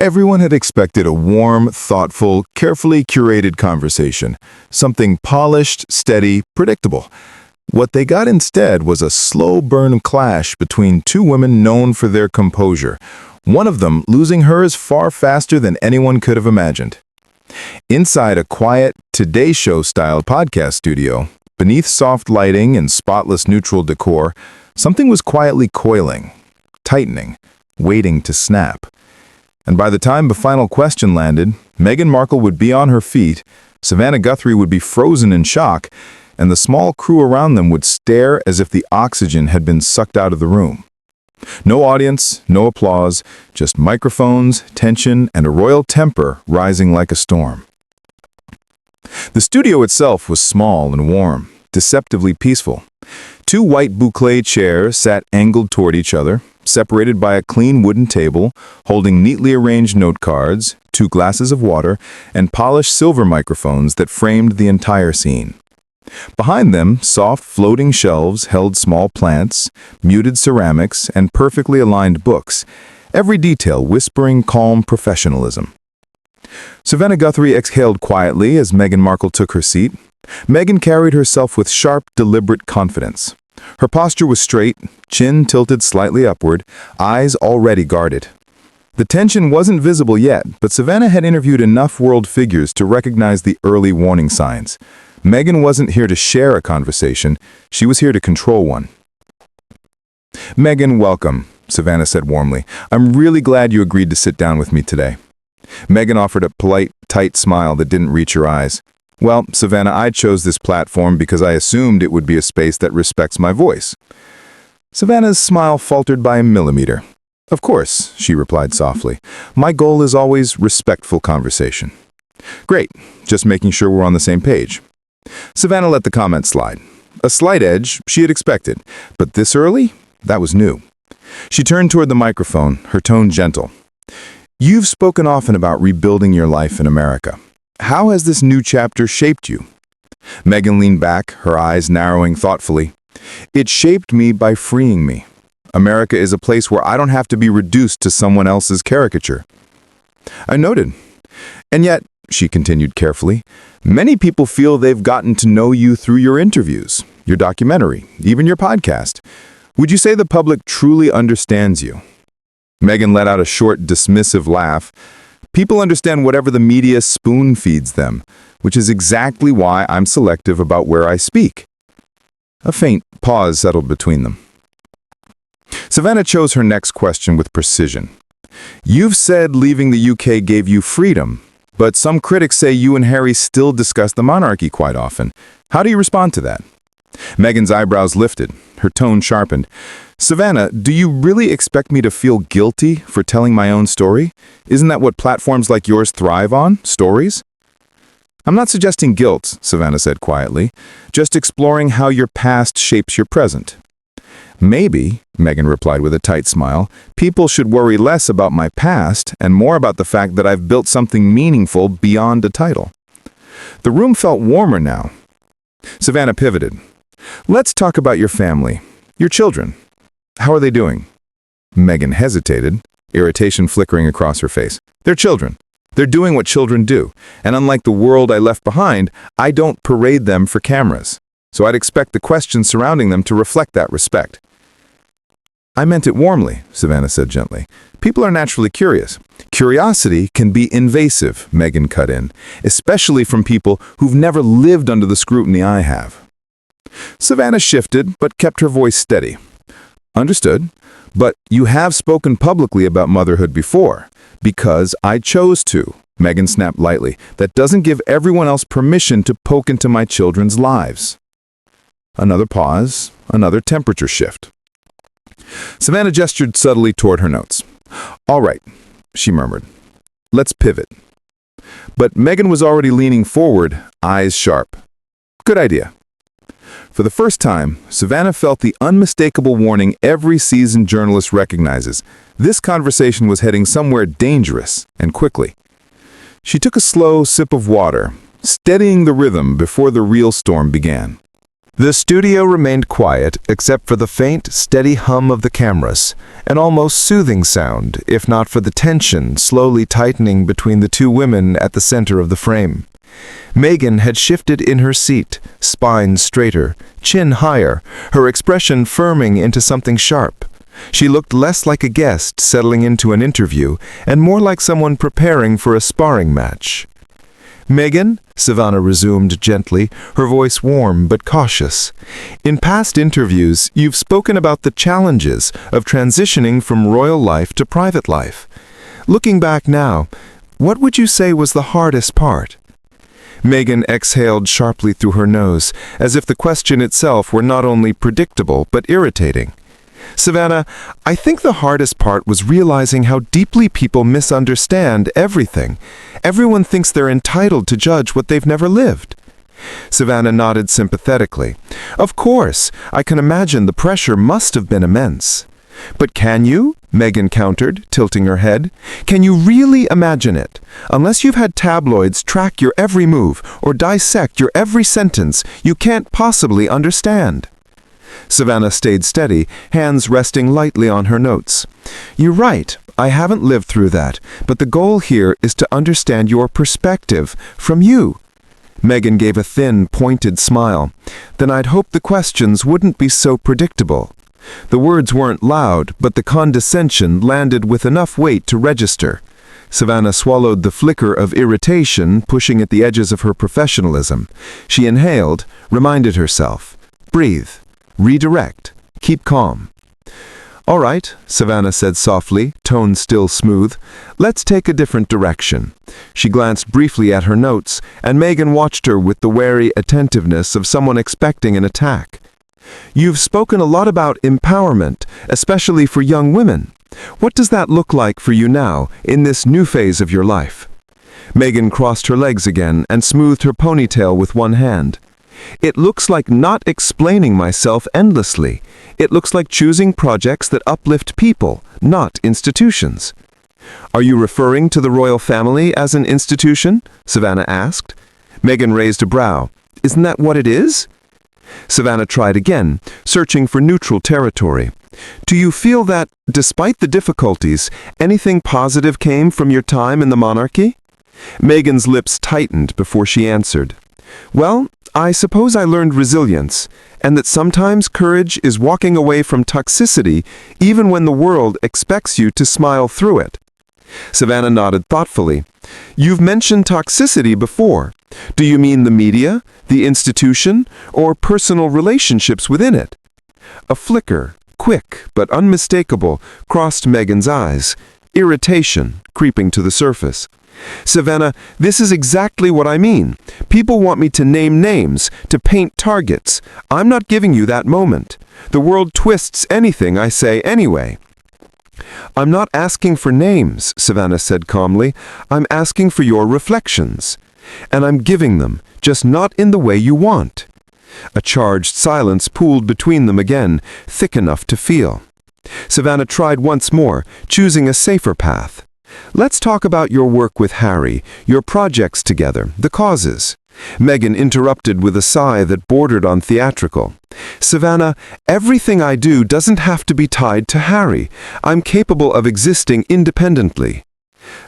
Everyone had expected a warm, thoughtful, carefully curated conversation, something polished, steady, predictable. What they got instead was a slow-burn clash between two women known for their composure, one of them losing hers far faster than anyone could have imagined. Inside a quiet, Today Show-style podcast studio, beneath soft lighting and spotless neutral decor, something was quietly coiling, tightening, waiting to snap. And by the time the final question landed, Meghan Markle would be on her feet, Savannah Guthrie would be frozen in shock, and the small crew around them would stare as if the oxygen had been sucked out of the room. No audience, no applause, just microphones, tension, and a royal temper rising like a storm. The studio itself was small and warm, deceptively peaceful. Two white boucle chairs sat angled toward each other, separated by a clean wooden table, holding neatly arranged note cards, two glasses of water, and polished silver microphones that framed the entire scene. Behind them, soft floating shelves held small plants, muted ceramics, and perfectly aligned books, every detail whispering calm professionalism. Savannah Guthrie exhaled quietly as Meghan Markle took her seat. Meghan carried herself with sharp, deliberate confidence. Her posture was straight, chin tilted slightly upward, eyes already guarded. The tension wasn't visible yet, but Savannah had interviewed enough world figures to recognize the early warning signs. Meghan wasn't here to share a conversation, she was here to control one. "Meghan, welcome," Savannah said warmly. "I'm really glad you agreed to sit down with me today." Meghan offered a polite, tight smile that didn't reach her eyes. "Well, Savannah, I chose this platform because I assumed it would be a space that respects my voice." Savannah's smile faltered by a millimeter. "Of course," she replied softly. "My goal is always respectful conversation." "Great, just making sure we're on the same page." Savannah let the comment slide. A slight edge she had expected, but this early? That was new. She turned toward the microphone, her tone gentle. "You've spoken often about rebuilding your life in America. How has this new chapter shaped you?" Meghan leaned back, her eyes narrowing thoughtfully. "It shaped me by freeing me. America is a place where I don't have to be reduced to someone else's caricature." I noted. "And yet," she continued carefully, "many people feel they've gotten to know you through your interviews, your documentary, even your podcast. Would you say the public truly understands you?" Meghan let out a short, dismissive laugh. "People understand whatever the media spoon-feeds them, which is exactly why I'm selective about where I speak." A faint pause settled between them. Savannah chose her next question with precision. "You've said leaving the UK gave you freedom, but some critics say you and Harry still discuss the monarchy quite often. How do you respond to that?" Meghan's eyebrows lifted, her tone sharpened. "Savannah, do you really expect me to feel guilty for telling my own story? Isn't that what platforms like yours thrive on, stories?" "I'm not suggesting guilt," Savannah said quietly, "just exploring how your past shapes your present." "Maybe," Meghan replied with a tight smile, "people should worry less about my past and more about the fact that I've built something meaningful beyond a title." The room felt warmer now. Savannah pivoted. "Let's talk about your family, your children. How are they doing?" Meghan hesitated, irritation flickering across her face. "They're children. They're doing what children do, and unlike the world I left behind, I don't parade them for cameras. So I'd expect the questions surrounding them to reflect that respect." "I meant it warmly," Savannah said gently. "People are naturally curious." "Curiosity can be invasive," Meghan cut in, "especially from people who've never lived under the scrutiny I have." Savannah shifted, but kept her voice steady. "Understood. But you have spoken publicly about motherhood before. Because I chose to," Meghan snapped lightly. "That doesn't give everyone else permission to poke into my children's lives." Another pause, another temperature shift. Savannah gestured subtly toward her notes. "All right," she murmured. "Let's pivot." But Meghan was already leaning forward, eyes sharp. "Good idea." For the first time, Savannah felt the unmistakable warning every seasoned journalist recognizes. This conversation was heading somewhere dangerous, and quickly. She took a slow sip of water, steadying the rhythm before the real storm began. The studio remained quiet except for the faint, steady hum of the cameras, an almost soothing sound, if not for the tension slowly tightening between the two women at the center of the frame. Meghan had shifted in her seat, spine straighter, chin higher, her expression firming into something sharp. She looked less like a guest settling into an interview and more like someone preparing for a sparring match. "Meghan," Savannah resumed gently, her voice warm but cautious. "In past interviews, you've spoken about the challenges of transitioning from royal life to private life. Looking back now, what would you say was the hardest part?" Meghan exhaled sharply through her nose, as if the question itself were not only predictable but irritating. "Savannah, I think the hardest part was realizing how deeply people misunderstand everything. Everyone thinks they're entitled to judge what they've never lived." Savannah nodded sympathetically. "Of course, I can imagine the pressure must have been immense." "But can you?" Meghan countered, tilting her head. "Can you really imagine it? Unless you've had tabloids track your every move or dissect your every sentence, you can't possibly understand." Savannah stayed steady, hands resting lightly on her notes. "You're right, I haven't lived through that, but the goal here is to understand your perspective from you." Meghan gave a thin, pointed smile. "Then I'd hope the questions wouldn't be so predictable." The words weren't loud, but the condescension landed with enough weight to register. Savannah swallowed the flicker of irritation pushing at the edges of her professionalism. She inhaled, reminded herself. Breathe. Redirect. Keep calm. "All right," Savannah said softly, tone still smooth. "Let's take a different direction." She glanced briefly at her notes, and Meghan watched her with the wary attentiveness of someone expecting an attack. "You've spoken a lot about empowerment, especially for young women. What does that look like for you now, in this new phase of your life?" Meghan crossed her legs again and smoothed her ponytail with one hand. "It looks like not explaining myself endlessly. It looks like choosing projects that uplift people, not institutions." "Are you referring to the royal family as an institution?" Savannah asked. Meghan raised a brow. "Isn't that what it is?" Savannah tried again, searching for neutral territory. "Do you feel that, despite the difficulties, anything positive came from your time in the monarchy?" Meghan's lips tightened before she answered. "Well, I suppose I learned resilience, and that sometimes courage is walking away from toxicity even when the world expects you to smile through it." Savannah nodded thoughtfully. "You've mentioned toxicity before. Do you mean the media, the institution, or personal relationships within it?" A flicker, quick but unmistakable, crossed Meghan's eyes, irritation creeping to the surface. "Savannah, this is exactly what I mean. People want me to name names, to paint targets. I'm not giving you that moment. The world twists anything I say anyway." "I'm not asking for names," Savannah said calmly. "I'm asking for your reflections. And I'm giving them, just not in the way you want." A charged silence pooled between them again, thick enough to feel. Savannah tried once more, choosing a safer path. "Let's talk about your work with Harry, your projects together, the causes." Meghan interrupted with a sigh that bordered on theatrical. "Savannah, everything I do doesn't have to be tied to Harry. I'm capable of existing independently."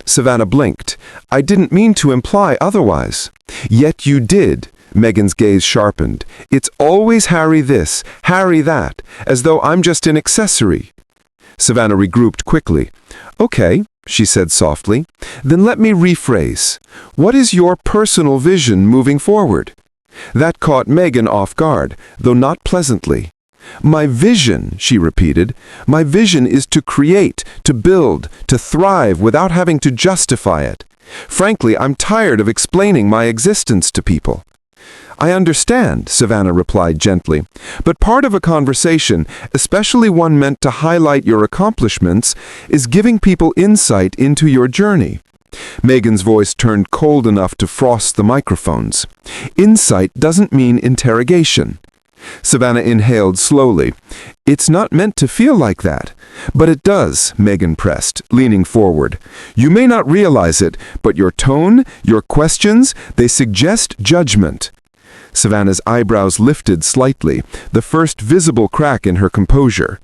Savannah blinked. "I didn't mean to imply otherwise." "Yet you did." Meghan's gaze sharpened. "It's always Harry this, Harry that, as though I'm just an accessory." Savannah regrouped quickly. "Okay," she said softly. "Then let me rephrase. What is your personal vision moving forward?" That caught Meghan off guard, though not pleasantly. "My vision," she repeated, "my vision is to create, to build, to thrive without having to justify it. Frankly, I'm tired of explaining my existence to people." "I understand," Savannah replied gently, "but part of a conversation, especially one meant to highlight your accomplishments, is giving people insight into your journey." Meghan's voice turned cold enough to frost the microphones. "Insight doesn't mean interrogation." Savannah inhaled slowly. "It's not meant to feel like that." "But it does," Meghan pressed, leaning forward. "You may not realize it, but your tone, your questions, they suggest judgment." Savannah's eyebrows lifted slightly, the first visible crack in her composure.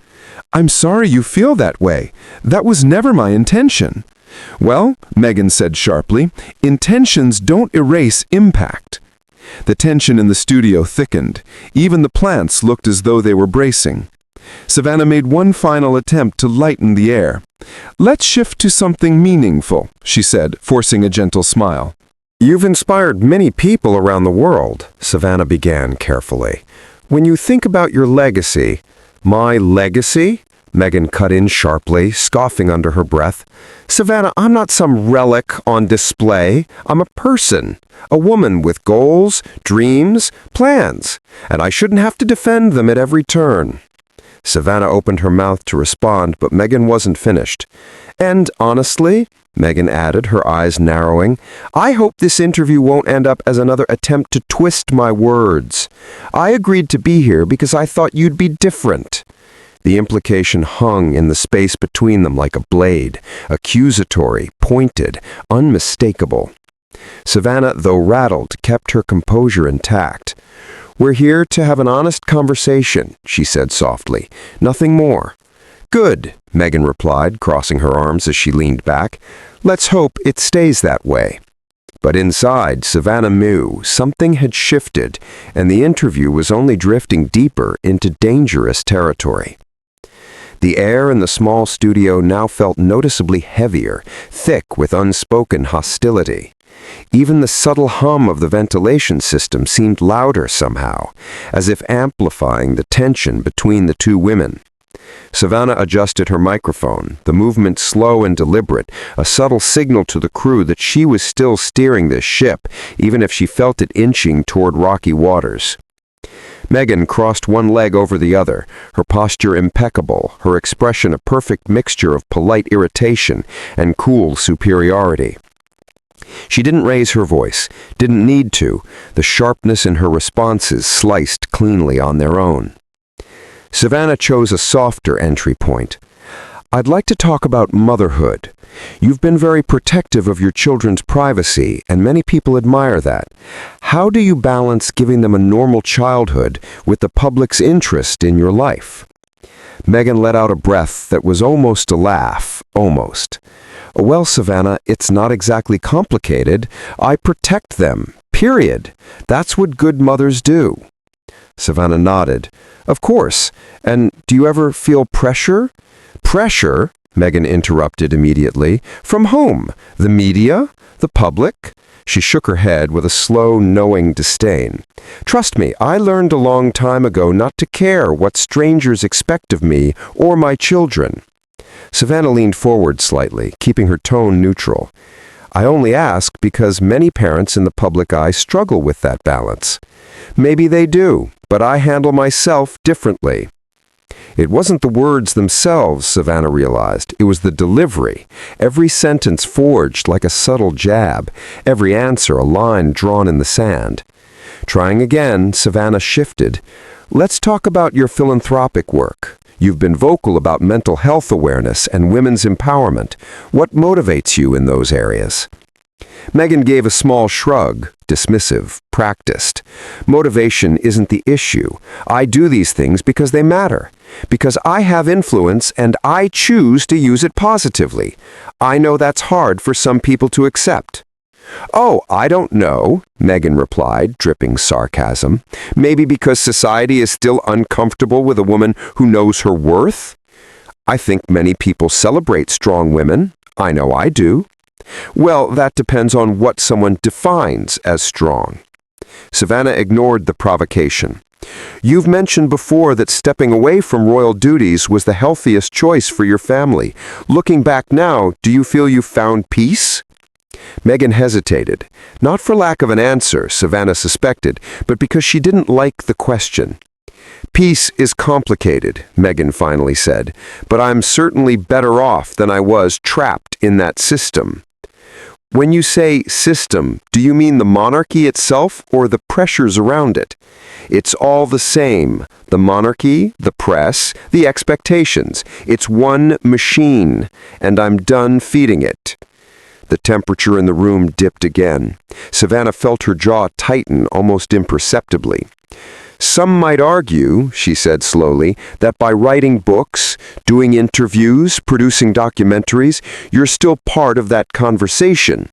"I'm sorry you feel that way. That was never my intention." "Well," Meghan said sharply, "intentions don't erase impact." The tension in the studio thickened. Even the plants looked as though they were bracing. Savannah made one final attempt to lighten the air. "Let's shift to something meaningful," she said, forcing a gentle smile. "You've inspired many people around the world," Savannah began carefully. "When you think about your legacy—" "My legacy?" Meghan cut in sharply, scoffing under her breath. "Savannah, I'm not some relic on display. I'm a person, a woman with goals, dreams, plans, and I shouldn't have to defend them at every turn." Savannah opened her mouth to respond, but Meghan wasn't finished. "And honestly," Meghan added, her eyes narrowing, "I hope this interview won't end up as another attempt to twist my words. I agreed to be here because I thought you'd be different." The implication hung in the space between them like a blade, accusatory, pointed, unmistakable. Savannah, though rattled, kept her composure intact. "We're here to have an honest conversation," she said softly. "Nothing more." "Good," Meghan replied, crossing her arms as she leaned back. "Let's hope it stays that way." But inside, Savannah knew something had shifted, and the interview was only drifting deeper into dangerous territory. The air in the small studio now felt noticeably heavier, thick with unspoken hostility. Even the subtle hum of the ventilation system seemed louder somehow, as if amplifying the tension between the two women. Savannah adjusted her microphone, the movement slow and deliberate, a subtle signal to the crew that she was still steering this ship, even if she felt it inching toward rocky waters. Meghan crossed one leg over the other, her posture impeccable, her expression a perfect mixture of polite irritation and cool superiority. She didn't raise her voice, didn't need to. The sharpness in her responses sliced cleanly on their own. Savannah chose a softer entry point. "I'd like to talk about motherhood. You've been very protective of your children's privacy, and many people admire that. How do you balance giving them a normal childhood with the public's interest in your life?" Meghan let out a breath that was almost a laugh, almost. "Well, Savannah, it's not exactly complicated. I protect them, period. That's what good mothers do." Savannah nodded. "Of course. And do you ever feel pressure?" "Pressure?" Meghan interrupted immediately. "From whom? The media? The public?" She shook her head with a slow, knowing disdain. "Trust me, I learned a long time ago not to care what strangers expect of me or my children." Savannah leaned forward slightly, keeping her tone neutral. "I only ask because many parents in the public eye struggle with that balance." "Maybe they do, but I handle myself differently." It wasn't the words themselves, Savannah realized. It was the delivery. Every sentence forged like a subtle jab, every answer a line drawn in the sand. Trying again, Savannah shifted. "Let's talk about your philanthropic work. You've been vocal about mental health awareness and women's empowerment. What motivates you in those areas?" Meghan gave a small shrug, dismissive, practiced. "Motivation isn't the issue. I do these things because they matter. Because I have influence and I choose to use it positively. I know that's hard for some people to accept." "Oh, I don't know," Meghan replied, dripping sarcasm. "Maybe because society is still uncomfortable with a woman who knows her worth? I think many people celebrate strong women. I know I do." "Well, that depends on what someone defines as strong." Savannah ignored the provocation. "You've mentioned before that stepping away from royal duties was the healthiest choice for your family. Looking back now, do you feel you've found peace?" Meghan hesitated, not for lack of an answer, Savannah suspected, but because she didn't like the question. "Peace is complicated," Meghan finally said, "but I'm certainly better off than I was trapped in that system." "When you say system, do you mean the monarchy itself or the pressures around it?" "It's all the same. The monarchy, the press, the expectations. It's one machine, and I'm done feeding it." The temperature in the room dipped again. Savannah felt her jaw tighten almost imperceptibly. "Some might argue," she said slowly, "that by writing books, doing interviews, producing documentaries, you're still part of that conversation."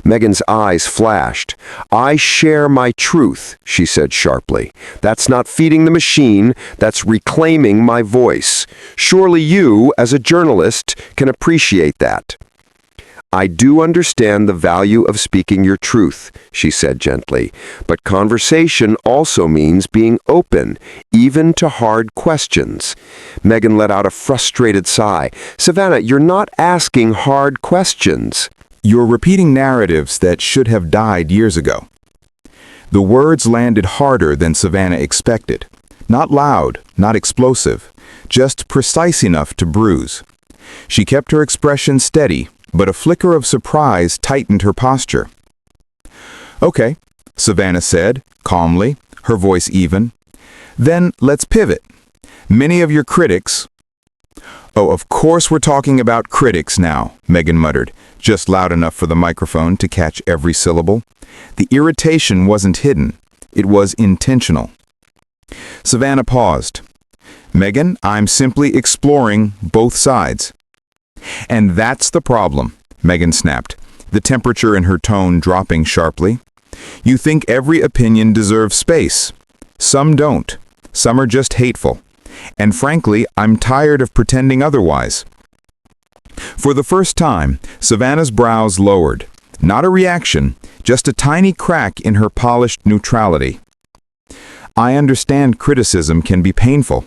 Meghan's eyes flashed. "I share my truth," she said sharply. "That's not feeding the machine, that's reclaiming my voice. Surely you, as a journalist, can appreciate that." "I do understand the value of speaking your truth," she said gently, "but conversation also means being open, even to hard questions." Meghan let out a frustrated sigh. "Savannah, you're not asking hard questions." You're repeating narratives that should have died years ago. The words landed harder than Savannah expected. Not loud, not explosive, just precise enough to bruise. She kept her expression steady, but a flicker of surprise tightened her posture. "Okay," Savannah said, calmly, her voice even. "Then let's pivot. Many of your critics—" "Oh, of course we're talking about critics now," Meghan muttered, just loud enough for the microphone to catch every syllable. The irritation wasn't hidden. It was intentional. Savannah paused. "Meghan, I'm simply exploring both sides." "And that's the problem," Meghan snapped, the temperature in her tone dropping sharply. "You think every opinion deserves space. Some don't. Some are just hateful. And frankly, I'm tired of pretending otherwise." For the first time, Savannah's brows lowered. Not a reaction, just a tiny crack in her polished neutrality. "I understand criticism can be painful."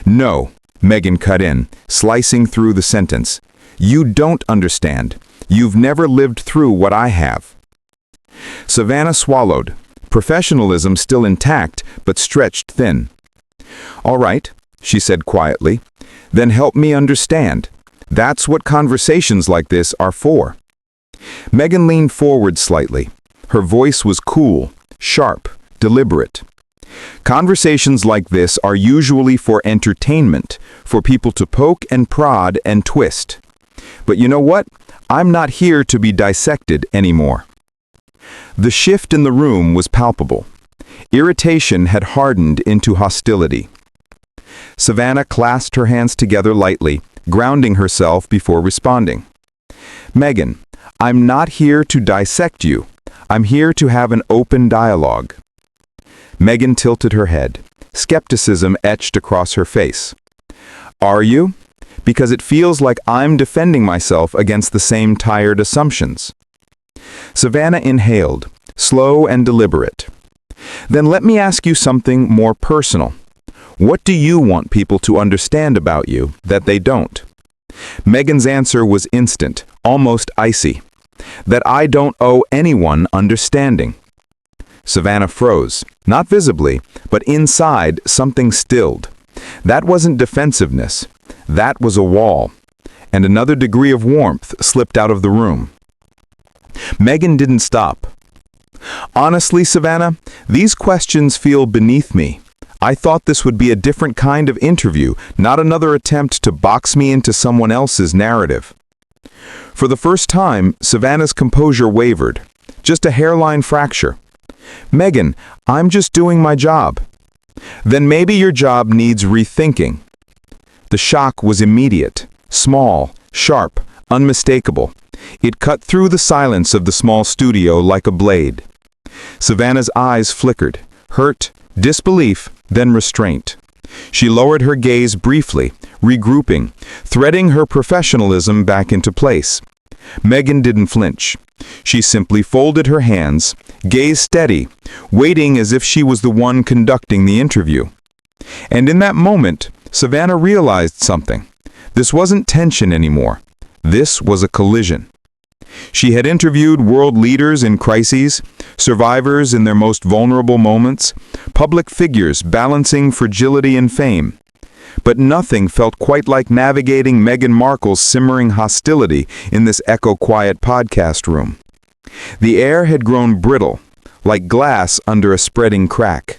"No," Meghan cut in, slicing through the sentence. "You don't understand. You've never lived through what I have." Savannah swallowed, professionalism still intact but stretched thin. "All right," she said quietly, "then help me understand. That's what conversations like this are for." Meghan leaned forward slightly. Her voice was cool, sharp, deliberate. "Conversations like this are usually for entertainment, for people to poke and prod and twist. But you know what? I'm not here to be dissected anymore." The shift in the room was palpable. Irritation had hardened into hostility. Savannah clasped her hands together lightly, grounding herself before responding. "Meghan, I'm not here to dissect you. I'm here to have an open dialogue." Meghan tilted her head. Skepticism etched across her face. "Are you? Because it feels like I'm defending myself against the same tired assumptions." Savannah inhaled, slow and deliberate. "Then let me ask you something more personal. What do you want people to understand about you that they don't?" Meghan's answer was instant, almost icy. "That I don't owe anyone understanding." Savannah froze, not visibly, but inside something stilled. That wasn't defensiveness. That was a wall. And another degree of warmth slipped out of the room. Meghan didn't stop. "Honestly, Savannah, these questions feel beneath me. I thought this would be a different kind of interview, not another attempt to box me into someone else's narrative." For the first time, Savannah's composure wavered. Just a hairline fracture. "Meghan, I'm just doing my job." "Then maybe your job needs rethinking." The shock was immediate, small, sharp, unmistakable. It cut through the silence of the small studio like a blade. Savannah's eyes flickered, hurt, disbelief, then restraint. She lowered her gaze briefly, regrouping, threading her professionalism back into place. Meghan didn't flinch. She simply folded her hands, gaze steady, waiting as if she was the one conducting the interview. And in that moment, Savannah realized something. This wasn't tension anymore. This was a collision. She had interviewed world leaders in crises, survivors in their most vulnerable moments, public figures balancing fragility and fame. But nothing felt quite like navigating Meghan Markle's simmering hostility in this echo-quiet podcast room. The air had grown brittle, like glass under a spreading crack.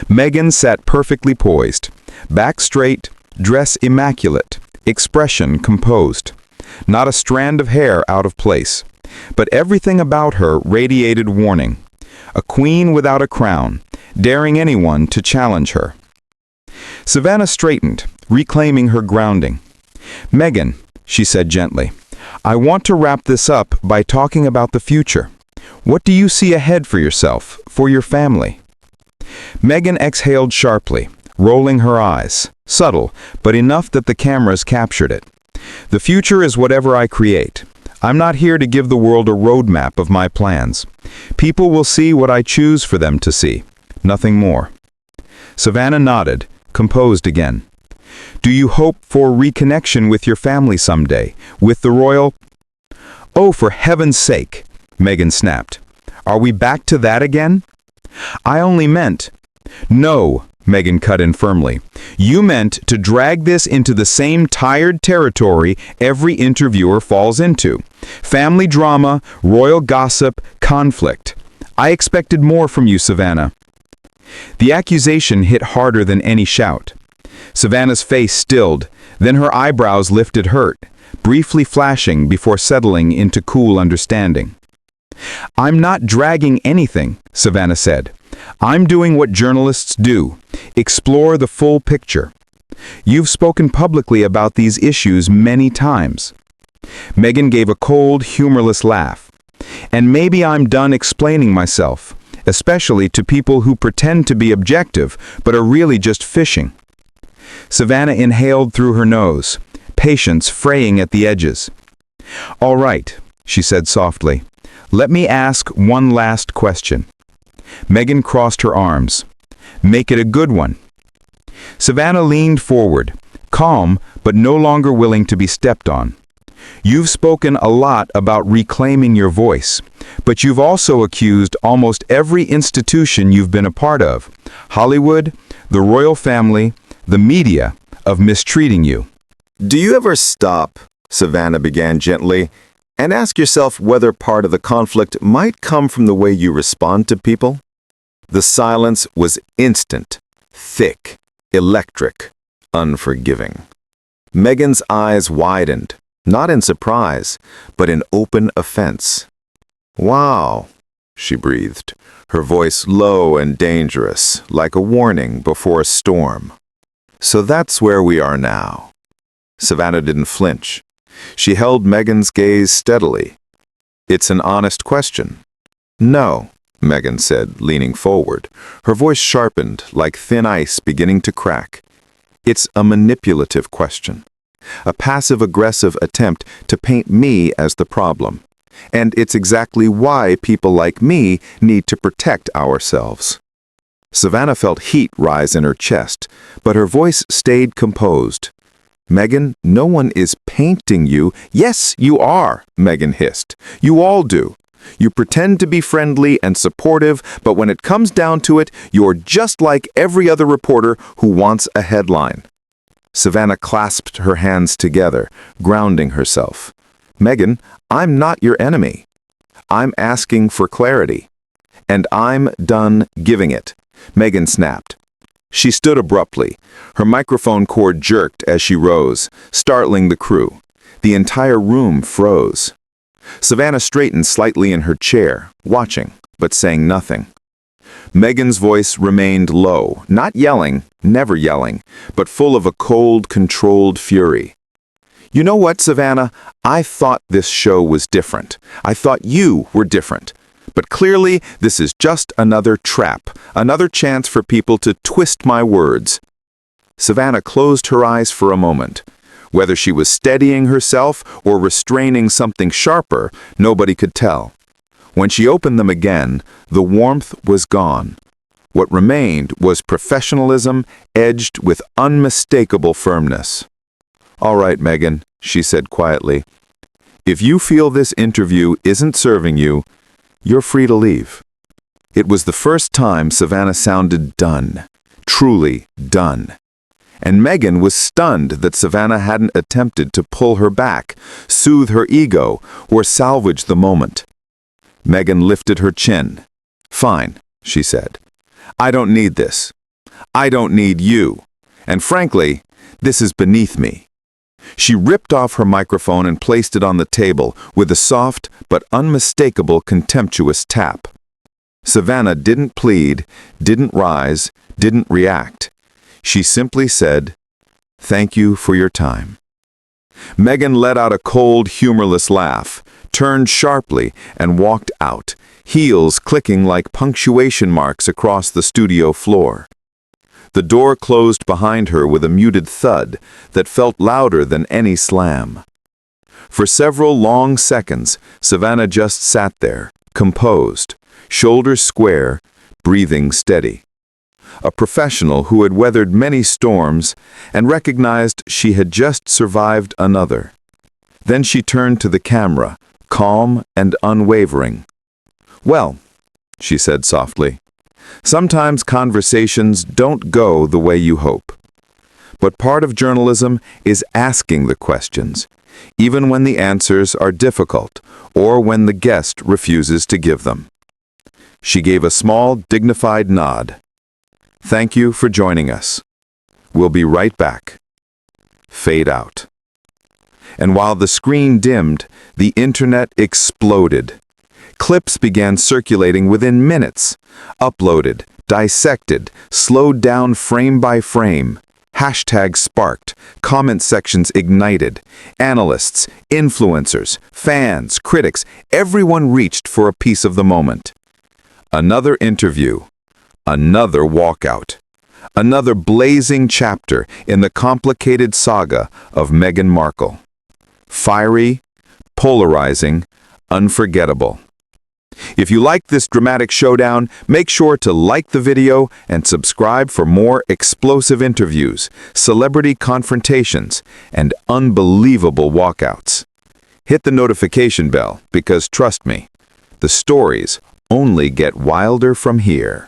Meghan sat perfectly poised, back straight, dress immaculate, expression composed. not a strand of hair out of place. But everything about her radiated warning. A queen without a crown, daring anyone to challenge her. Savannah straightened, reclaiming her grounding. "Meghan," she said gently, "I want to wrap this up by talking about the future. What do you see ahead for yourself, for your family?" Meghan exhaled sharply, rolling her eyes, subtle, but enough that the cameras captured it. "The future is whatever I create. I'm not here to give the world a roadmap of my plans. People will see what I choose for them to see, nothing more." Savannah nodded, composed again. "Do you hope for reconnection with your family someday, with the royal—" "Oh, for heaven's sake," Meghan snapped. "Are we back to that again?" "I only meant—" "No," Meghan cut in firmly. "You meant to drag this into the same tired territory every interviewer falls into. Family drama, royal gossip, conflict. I expected more from you, Savannah." The accusation hit harder than any shout. Savannah's face stilled, then her eyebrows lifted hurt, briefly flashing before settling into cool understanding. "I'm not dragging anything," Savannah said. "I'm doing what journalists do, explore the full picture. You've spoken publicly about these issues many times." Meghan gave a cold, humorless laugh. "And maybe I'm done explaining myself, especially to people who pretend to be objective but are really just fishing." Savannah inhaled through her nose, patience fraying at the edges. "All right," she said softly. "Let me ask one last question." Meghan crossed her arms. "Make it a good one." Savannah leaned forward, calm but no longer willing to be stepped on. "You've spoken a lot about reclaiming your voice, but you've also accused almost every institution you've been a part of, Hollywood, the royal family, the media, of mistreating you." "Do you ever stop," Savannah began gently, "and ask yourself whether part of the conflict might come from the way you respond to people?" The silence was instant, thick, electric, unforgiving. Meghan's eyes widened, not in surprise, but in open offense. "Wow," she breathed, her voice low and dangerous, like a warning before a storm. "So that's where we are now." Savannah didn't flinch. She held Meghan's gaze steadily. "It's an honest question." "No," Meghan said, leaning forward, her voice sharpened like thin ice beginning to crack. "It's a manipulative question. A passive-aggressive attempt to paint me as the problem. And it's exactly why people like me need to protect ourselves." Savannah felt heat rise in her chest, but her voice stayed composed. "Meghan, no one is painting you." "Yes, you are," Meghan hissed. "You all do. You pretend to be friendly and supportive, but when it comes down to it, you're just like every other reporter who wants a headline." Savannah clasped her hands together, grounding herself. "Meghan, I'm not your enemy. I'm asking for clarity. And I'm done giving it," Meghan snapped. She stood abruptly. Her microphone cord jerked as she rose, startling the crew. The entire room froze. Savannah straightened slightly in her chair, watching, but saying nothing. Meghan's voice remained low, not yelling, never yelling, but full of a cold, controlled fury. "You know what, Savannah? I thought this show was different. I thought you were different. But clearly, this is just another trap, another chance for people to twist my words." Savannah closed her eyes for a moment. Whether she was steadying herself or restraining something sharper, nobody could tell. When she opened them again, the warmth was gone. What remained was professionalism edged with unmistakable firmness. "All right, Meghan," she said quietly. "If you feel this interview isn't serving you, you're free to leave." It was the first time Savannah sounded done, truly done. And Meghan was stunned that Savannah hadn't attempted to pull her back, soothe her ego, or salvage the moment. Meghan lifted her chin. "Fine," she said. "I don't need this. I don't need you. And frankly, this is beneath me." She ripped off her microphone and placed it on the table with a soft but unmistakable contemptuous tap. Savannah didn't plead, didn't rise, didn't react. She simply said, "Thank you for your time." Meghan let out a cold, humorless laugh, turned sharply, and walked out, heels clicking like punctuation marks across the studio floor. The door closed behind her with a muted thud that felt louder than any slam. For several long seconds, Savannah just sat there, composed, shoulders square, breathing steady. A professional who had weathered many storms and recognized she had just survived another. Then she turned to the camera, calm and unwavering. "Well," she said softly, "sometimes conversations don't go the way you hope. But part of journalism is asking the questions, even when the answers are difficult or when the guest refuses to give them." She gave a small, dignified nod. "Thank you for joining us. We'll be right back." Fade out. And while the screen dimmed, the internet exploded. Clips began circulating within minutes, uploaded, dissected, slowed down frame by frame. Hashtags sparked, comment sections ignited. Analysts, influencers, fans, critics, everyone reached for a piece of the moment. Another interview, another walkout, another blazing chapter in the complicated saga of Meghan Markle. Fiery, polarizing, unforgettable. If you liked this dramatic showdown, make sure to like the video and subscribe for more explosive interviews, celebrity confrontations, and unbelievable walkouts. Hit the notification bell because, trust me, the stories only get wilder from here.